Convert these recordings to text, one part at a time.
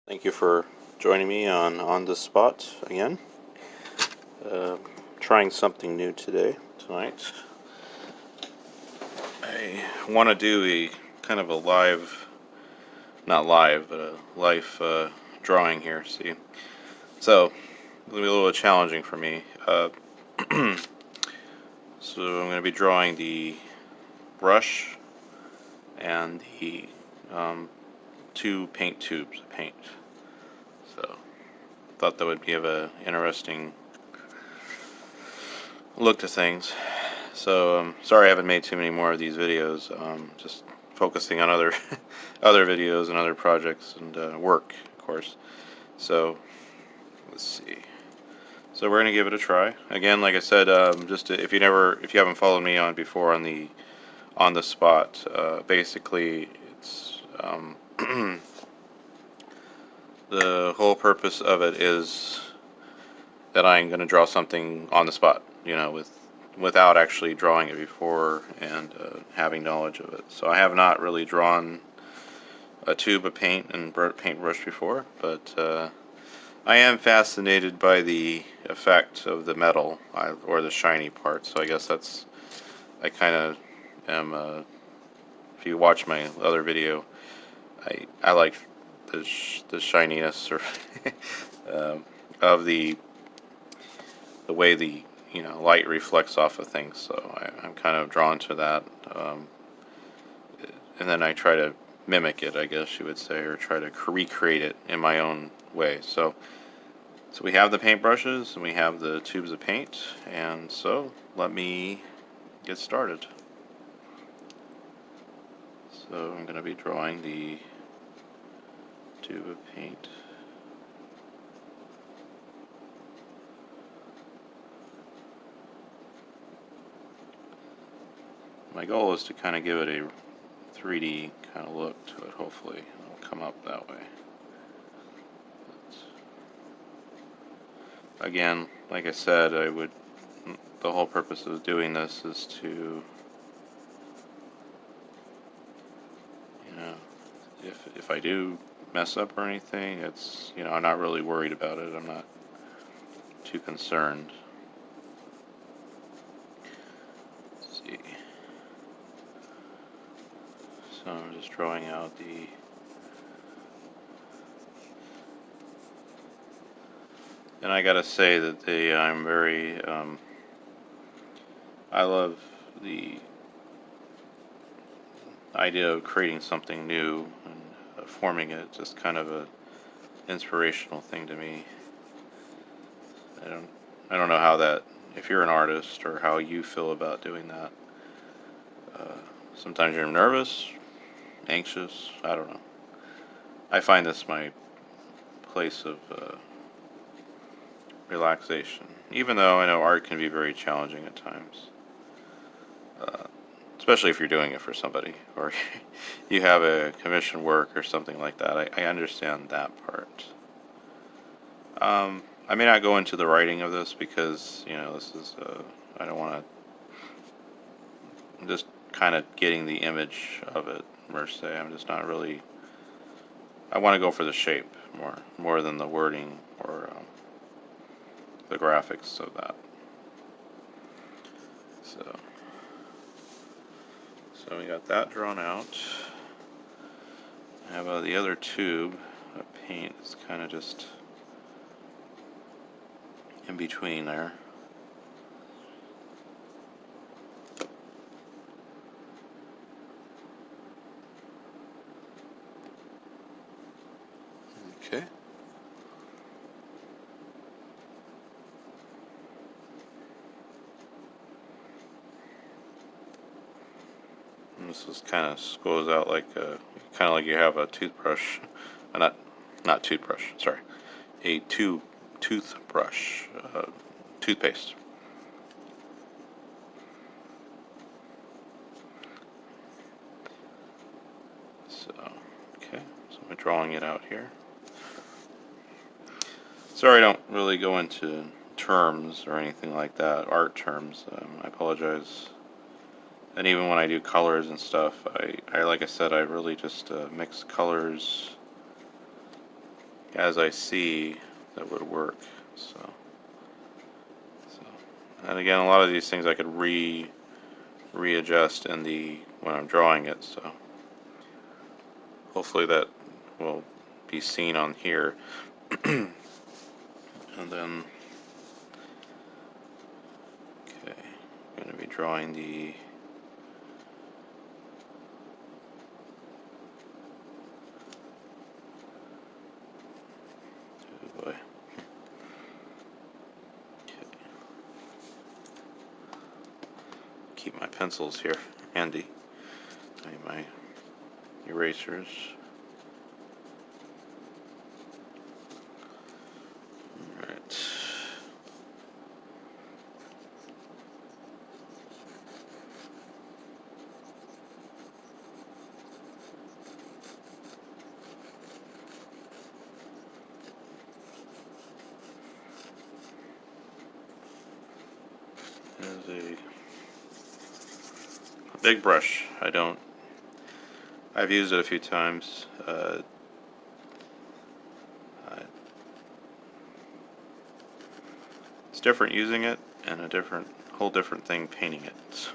Thank you for joining me on the spot again. Trying something new tonight. I want to do a kind of a live, not live, but a life drawing here. See, so it's gonna be a little challenging for me. So I'm going to be drawing the brush and the two paint tubes of paint. So thought that would give a interesting look to things. So sorry I haven't made too many more of these videos. Just focusing on other other videos and other projects and work, of course. So let's see. So we're gonna give it a try again. Like I said, if you haven't followed me on before on the spot, basically it's the whole purpose of it is that I'm going to draw something on the spot, without actually drawing it before and having knowledge of it. So I have not really drawn a tube of paint and paintbrush before, but I am fascinated by the effect of the metal or the shiny part. So I guess I kind of am. If you watch my other video, I like the shininess or of the way the light reflects off of things. So I'm kind of drawn to that, and then I try to mimic it, I guess you would say, or try to recreate it in my own way. So we have the paintbrushes and we have the tubes of paint, and so let me get started. So I'm going to be drawing the tube of paint. My goal is to kind of give it a 3D kind of look to it. Hopefully it'll come up that way. But again, like I said, the whole purpose of doing this is to, if I do mess up or anything, it's, I'm not really worried about it. I'm not too concerned. Let's see. So I'm just drawing out the and I gotta say that I'm very I love the idea of creating something new and forming it. Just kind of a inspirational thing to me. I don't know how that, if you're an artist, or how you feel about doing that. Sometimes you're nervous, anxious, I don't know. I find this my place of relaxation, even though I know art can be very challenging at times. Especially if you're doing it for somebody, or you have a commission work or something like that. I understand that part. I may not go into the writing of this because, this is, I don't want to, I'm just kind of getting the image of it, per se. I'm just not really, I want to go for the shape more than the wording or the graphics of that. So we got that drawn out. I have the other tube of paint is kind of just in between there. Okay. And this is kind of goes out like you have a toothbrush, not toothbrush. Sorry, a toothbrush, toothpaste. So okay, so I'm drawing it out here. Sorry, I don't really go into terms or anything like that, art terms. I apologize. And even when I do colors and stuff, I like I said, I really just mix colors as I see that would work. So, and again, a lot of these things I could readjust in the when I'm drawing it. So hopefully that will be seen on here. And then, okay, I'm going to be drawing the oh boy. Okay. Keep my pencils here handy. I need my erasers. Alright. There's a big brush. I've used it a few times. It's different using it, and whole different thing painting it. So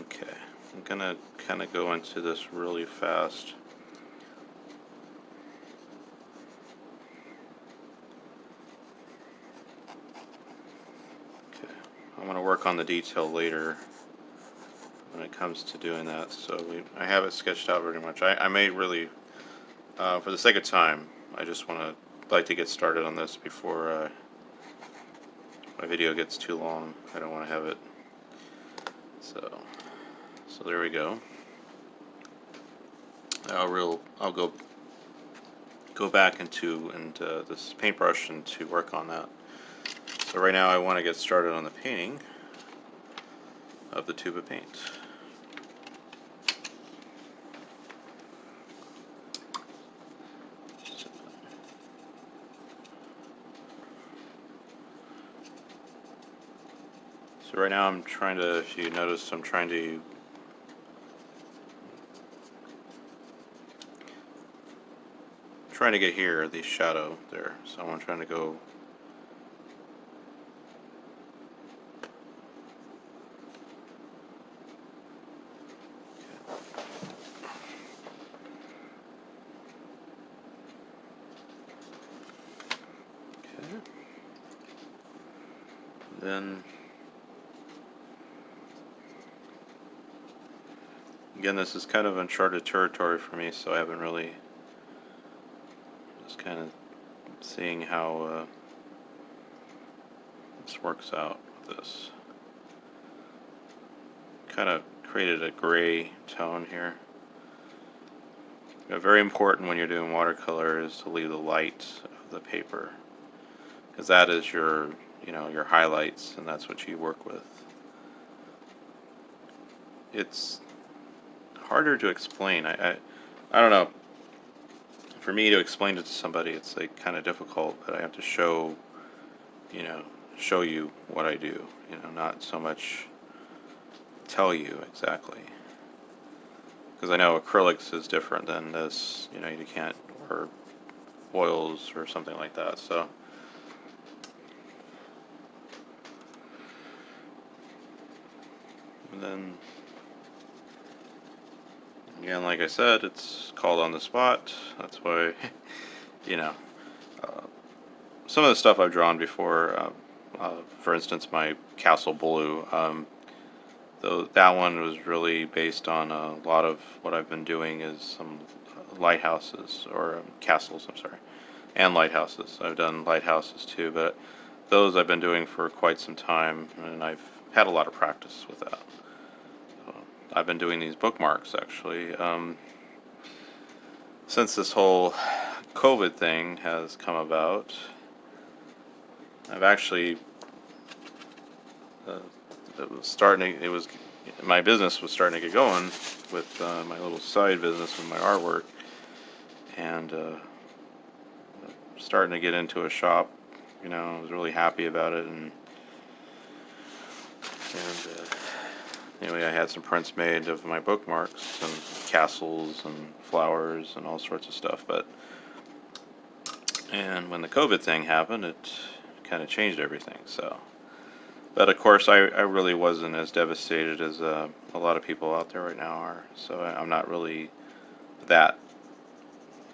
okay, I'm gonna kind of go into this really fast. Okay, I'm gonna work on the detail later when it comes to doing that. So I have it sketched out pretty much. I may really, for the sake of time, I just like to get started on this before my video gets too long. I don't want to have it. So there we go. I'll go back into this paintbrush and to work on that. So right now I want to get started on the painting of the tube of paint. So right now I'm trying to, if you notice, I'm trying to get here, the shadow there. So I'm trying to go okay. Then again, this is kind of uncharted territory for me, so I haven't really just kind of seeing how this works out with this. Kind of created a gray tone here. Very important when you're doing watercolor is to leave the light of the paper, because that is your highlights, and that's what you work with. It's harder to explain. I don't know. For me to explain it to somebody, it's like kind of difficult, but I have to show you what I do, not so much tell you exactly. Because I know acrylics is different than this, you can't, or oils or something like that, so. And then, again, like I said, it's called on the spot. That's why, some of the stuff I've drawn before, for instance, my Castle Blue, though that one was really based on a lot of what I've been doing is some lighthouses, or castles, I'm sorry, and lighthouses. I've done lighthouses too, but those I've been doing for quite some time, and I've had a lot of practice with that. I've been doing these bookmarks actually since this whole COVID thing has come about. I've actually my business was starting to get going with my little side business with my artwork, and starting to get into a shop. I was really happy about it, and anyway, I had some prints made of my bookmarks and castles and flowers and all sorts of stuff. And when the COVID thing happened, it kind of changed everything. So, but of course, I really wasn't as devastated as a lot of people out there right now are. So I'm not really that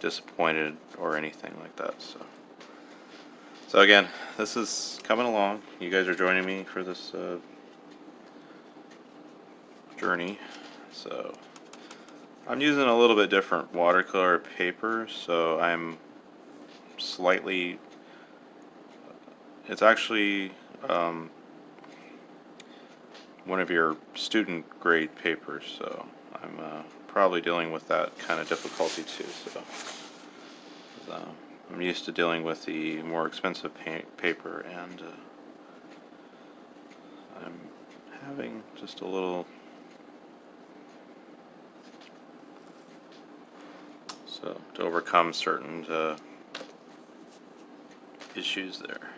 disappointed or anything like that. So again, this is coming along. You guys are joining me for this journey. So I'm using a little bit different watercolor paper, so I'm slightly, it's actually one of your student grade papers, so I'm probably dealing with that kind of difficulty too. So I'm used to dealing with the more expensive paper, and I'm having just a little, so to overcome certain issues there.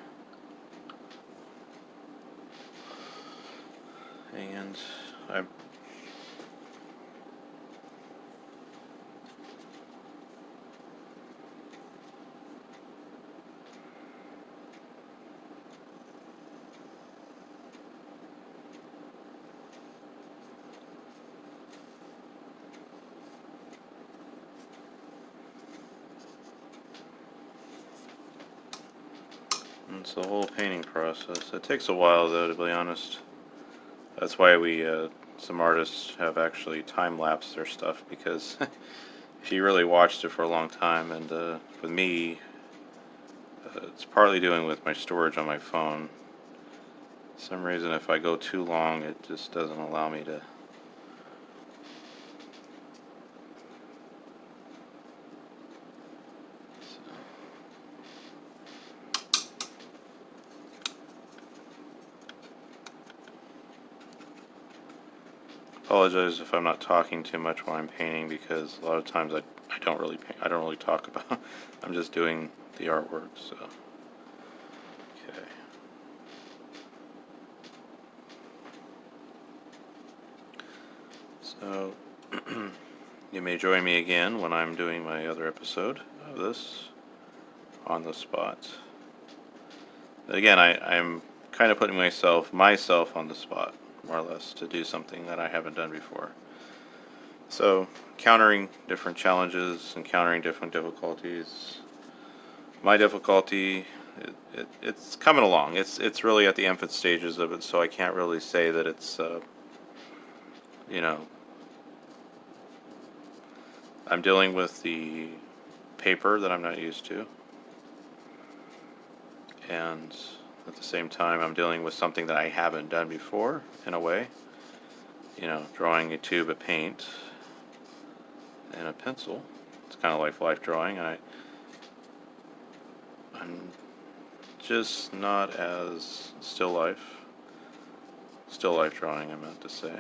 And I it's the whole painting process. It takes a while, though, to be honest. That's why some artists have actually time-lapsed their stuff, because if you really watched it for a long time, and with me, it's partly doing with my storage on my phone. For some reason, if I go too long, it just doesn't allow me to. Apologize if I'm not talking too much while I'm painting, because a lot of times I don't really paint, I don't really talk about. I'm just doing the artwork. So okay. So you may join me again when I'm doing my other episode of this on the spot. But again, I'm kind of putting myself on the spot, more or less, to do something that I haven't done before. So, countering different challenges, encountering different difficulties. My difficulty, it's coming along. It's really at the infant stages of it, so I can't really say that it's, you know, I'm dealing with the paper that I'm not used to, and at the same time, I'm dealing with something that I haven't done before, in a way. Drawing a tube of paint and a pencil. It's kind of like life drawing, and I'm just not as still life drawing, I meant to say.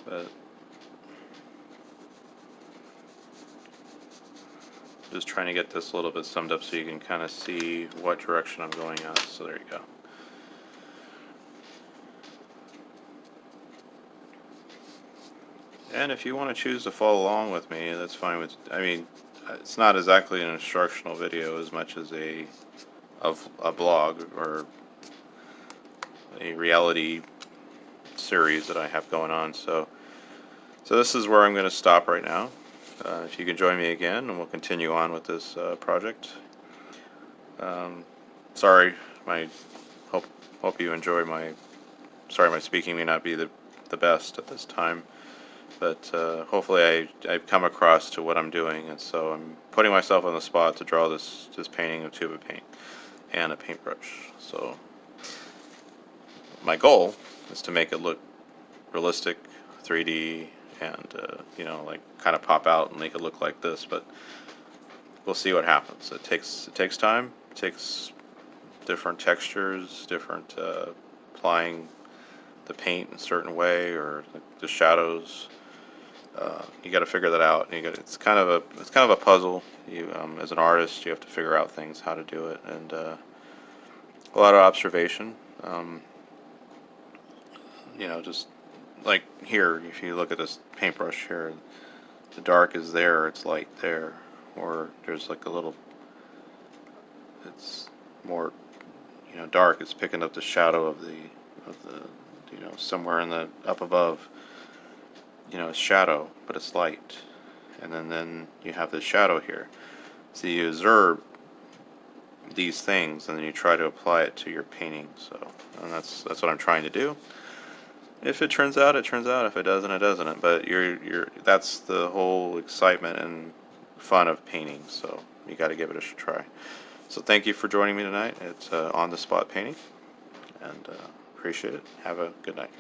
But just trying to get this a little bit summed up so you can kind of see what direction I'm going at. So there you go. And if you want to choose to follow along with me, that's fine. It's not exactly an instructional video as much as a blog or a reality series that I have going on. So this is where I'm going to stop right now. If you can join me again, and we'll continue on with this project. Sorry, hope you enjoy my. Sorry, my speaking may not be the best at this time, but hopefully I've come across to what I'm doing, and so I'm putting myself on the spot to draw this painting of tube of paint and a paintbrush. So my goal is to make it look realistic, 3D, and like kind of pop out and make it look like this. But we'll see what happens. It takes time. It takes different textures, different applying the paint in a certain way, or the shadows. You got to figure that out. It's kind of a puzzle. You as an artist, you have to figure out things how to do it, and a lot of observation. Um, just like here, if you look at this paintbrush here, the dark is there, it's light there, or there's like a little, it's more, dark. It's picking up the shadow of the, somewhere in the up above. It's shadow, but it's light, and then you have the shadow here. So you observe these things, and then you try to apply it to your painting. So, and that's what I'm trying to do. If it turns out, it turns out. If it doesn't, it doesn't. But that's the whole excitement and fun of painting. So you got to give it a try. So thank you for joining me tonight. It's on the spot painting, and appreciate it. Have a good night.